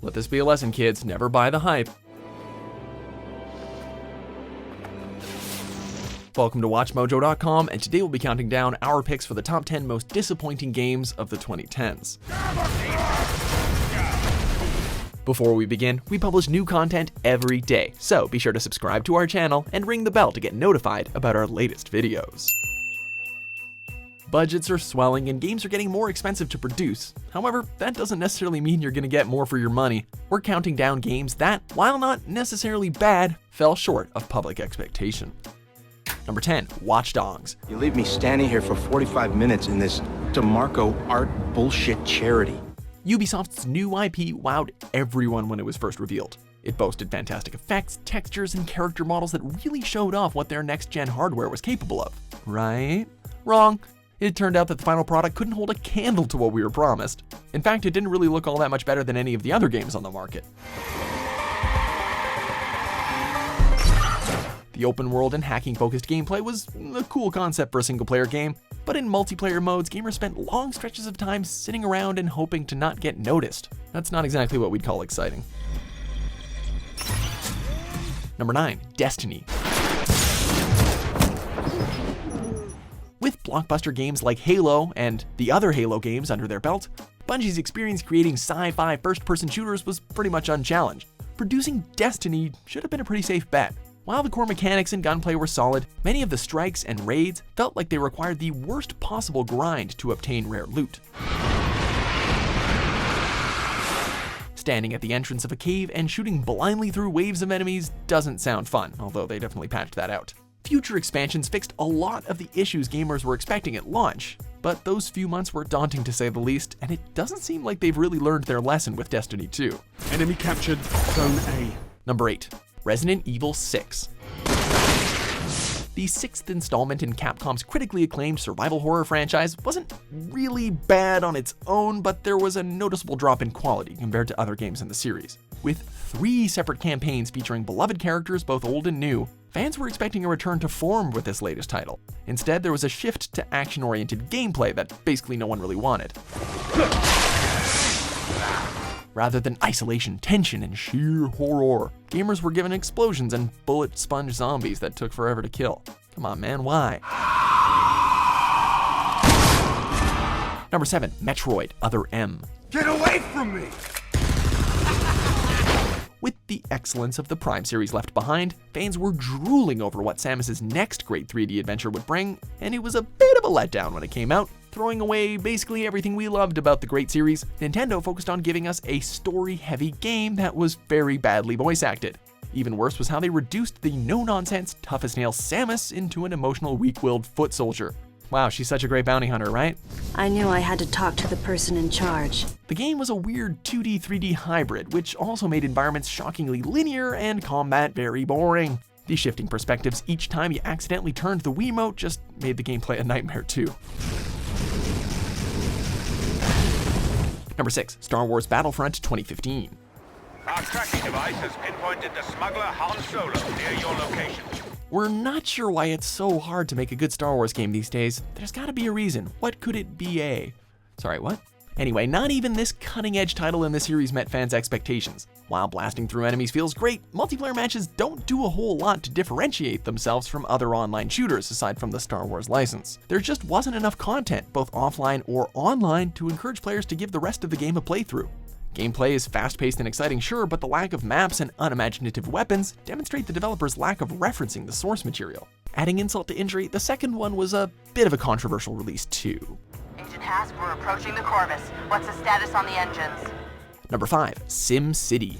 Let this be a lesson, kids. Never buy the hype. Welcome to WatchMojo.com, and today we'll be counting down our picks for the top 10 most disappointing games of the 2010s. Before we begin, we publish new content every day, so be sure to subscribe to our channel and ring the bell to get notified about our latest videos. Budgets are swelling and games are getting more expensive to produce. However, that doesn't necessarily mean you're going to get more for your money. We're counting down games that, while not necessarily bad, fell short of public expectation. Number 10, Watch Dogs. You leave me standing here for 45 minutes in this DeMarco art bullshit charity. Ubisoft's new IP wowed everyone when it was first revealed. It boasted fantastic effects, textures, and character models that really showed off what their next-gen hardware was capable of. Right? Wrong. It turned out that the final product couldn't hold a candle to what we were promised. In fact, it didn't really look all that much better than any of the other games on the market. The open world and hacking-focused gameplay was a cool concept for a single-player game, but in multiplayer modes, gamers spent long stretches of time sitting around and hoping to not get noticed. That's not exactly what we'd call exciting. Number 9, Destiny. With blockbuster games like Halo and the other Halo games under their belt, Bungie's experience creating sci-fi first-person shooters was pretty much unchallenged. Producing Destiny should have been a pretty safe bet. While the core mechanics and gunplay were solid, many of the strikes and raids felt like they required the worst possible grind to obtain rare loot. Standing at the entrance of a cave and shooting blindly through waves of enemies doesn't sound fun, although they definitely patched that out. Future expansions fixed a lot of the issues gamers were expecting at launch, but those few months were daunting to say the least, and it doesn't seem like they've really learned their lesson with Destiny 2. Enemy captured Zone A. Number 8. Resident Evil 6. The 6th installment in Capcom's critically acclaimed survival horror franchise wasn't really bad on its own, but there was a noticeable drop in quality compared to other games in the series. With 3 separate campaigns featuring beloved characters both old and new, fans were expecting a return to form with this latest title. Instead, there was a shift to action-oriented gameplay that basically no one really wanted. Rather than isolation, tension, and sheer horror, gamers were given explosions and bullet sponge zombies that took forever to kill. Come on, man, why? Number 7, Metroid Other M. Get away from me! With the excellence of the Prime series left behind, fans were drooling over what Samus's next great 3D adventure would bring, and it was a bit of a letdown when it came out. Throwing away basically everything we loved about the great series, Nintendo focused on giving us a story-heavy game that was very badly voice acted. Even worse was how they reduced the no-nonsense, tough-as-nails Samus into an emotional, weak-willed foot soldier. Wow, she's such a great bounty hunter, right? I knew I had to talk to the person in charge. The game was a weird 2D, 3D hybrid, which also made environments shockingly linear and combat very boring. The shifting perspectives each time you accidentally turned the Wiimote just made the gameplay a nightmare too. Number 6, Star Wars Battlefront 2015. Our tracking device has pinpointed the smuggler Han Solo near your location. We're not sure why it's so hard to make a good Star Wars game these days. There's gotta be a reason. What could it be? Sorry, what? Anyway, not even this cutting-edge title in the series met fans' expectations. While blasting through enemies feels great, multiplayer matches don't do a whole lot to differentiate themselves from other online shooters aside from the Star Wars license. There just wasn't enough content, both offline or online, to encourage players to give the rest of the game a playthrough. Gameplay is fast-paced and exciting, sure, but the lack of maps and unimaginative weapons demonstrate the developer's lack of referencing the source material. Adding insult to injury, the second one was a bit of a controversial release too. Agent Haas, we're approaching the Corvus. What's the status on the engines? Number 5, Sim City.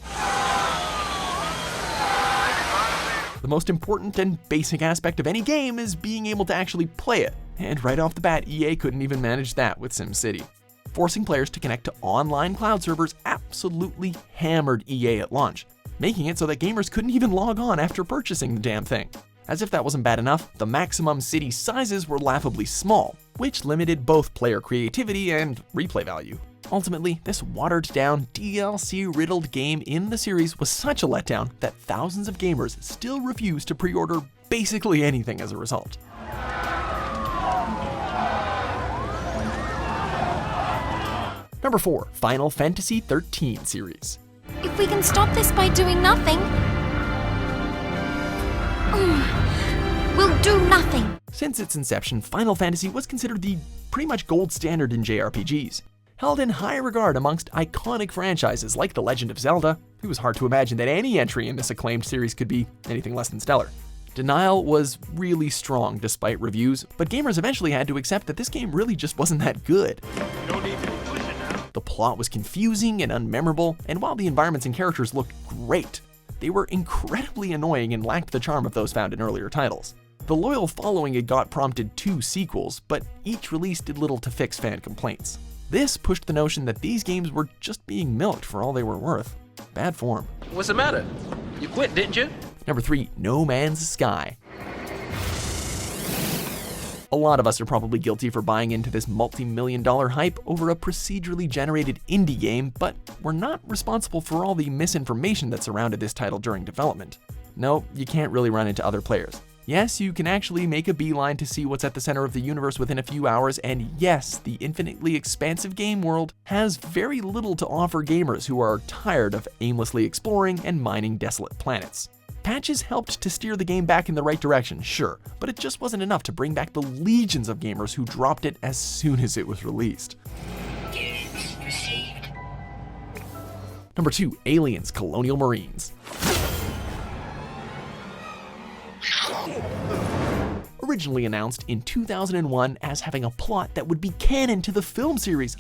The most important and basic aspect of any game is being able to actually play it, and right off the bat, EA couldn't even manage that with Sim City. Forcing players to connect to online cloud servers absolutely hammered EA at launch, making it so that gamers couldn't even log on after purchasing the damn thing. As if that wasn't bad enough, the maximum city sizes were laughably small, which limited both player creativity and replay value. Ultimately, this watered-down, DLC-riddled game in the series was such a letdown that thousands of gamers still refuse to pre-order basically anything as a result. Number 4, Final Fantasy XIII series. If we can stop this by doing nothing... we'll do nothing. Since its inception, Final Fantasy was considered the pretty much gold standard in JRPGs. Held in high regard amongst iconic franchises like The Legend of Zelda, it was hard to imagine that any entry in this acclaimed series could be anything less than stellar. Denial was really strong despite reviews, but gamers eventually had to accept that this game really just wasn't that good. The plot was confusing and unmemorable, and while the environments and characters looked great, they were incredibly annoying and lacked the charm of those found in earlier titles. The loyal following it got prompted 2 sequels, but each release did little to fix fan complaints. This pushed the notion that these games were just being milked for all they were worth. Bad form. What's the matter? You quit, didn't you? Number 3, No Man's Sky. A lot of us are probably guilty for buying into this multi-million-dollar hype over a procedurally generated indie game, but we're not responsible for all the misinformation that surrounded this title during development. No, you can't really run into other players. Yes, you can actually make a beeline to see what's at the center of the universe within a few hours, and yes, the infinitely expansive game world has very little to offer gamers who are tired of aimlessly exploring and mining desolate planets. Patches helped to steer the game back in the right direction, sure, but it just wasn't enough to bring back the legions of gamers who dropped it as soon as it was released. Number 2, Aliens Colonial Marines. Originally announced in 2001 as having a plot that would be canon to the film series,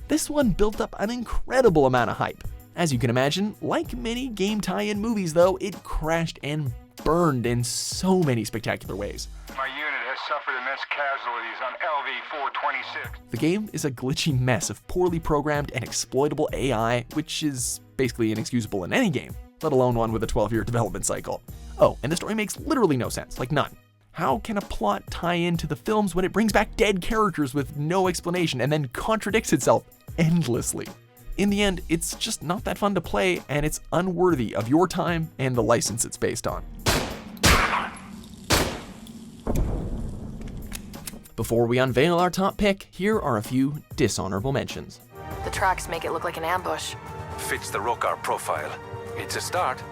this one built up an incredible amount of hype. As you can imagine, like many game tie-in movies though, it crashed and burned in so many spectacular ways. My unit has suffered immense casualties on LV-426. The game is a glitchy mess of poorly programmed and exploitable AI, which is basically inexcusable in any game, let alone one with a 12-year development cycle. Oh, and the story makes literally no sense, like none. How can a plot tie into the films when it brings back dead characters with no explanation and then contradicts itself endlessly? In the end, it's just not that fun to play, and it's unworthy of your time and the license it's based on. Before we unveil our top pick, here are a few dishonorable mentions. The tracks make it look like an ambush. Fits the Rokar profile. It's a start.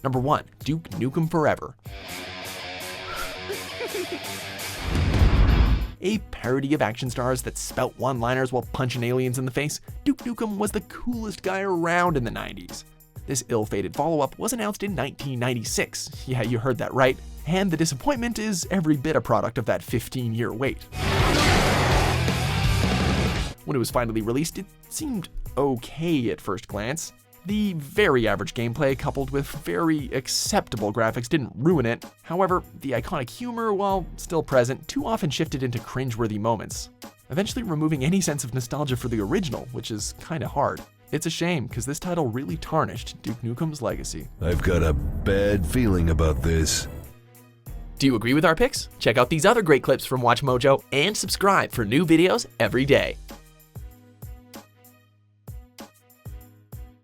Number 1, Duke Nukem Forever. A parody of action stars that spout one-liners while punching aliens in the face, Duke Nukem was the coolest guy around in the 90s. This ill-fated follow-up was announced in 1996, yeah, you heard that right, and the disappointment is every bit a product of that 15-year wait. When it was finally released, it seemed okay at first glance. The very average gameplay coupled with very acceptable graphics didn't ruin it. However, the iconic humor, while still present, too often shifted into cringeworthy moments, eventually removing any sense of nostalgia for the original, which is kinda hard. It's a shame, because this title really tarnished Duke Nukem's legacy. I've got a bad feeling about this. Do you agree with our picks? Check out these other great clips from WatchMojo and subscribe for new videos every day.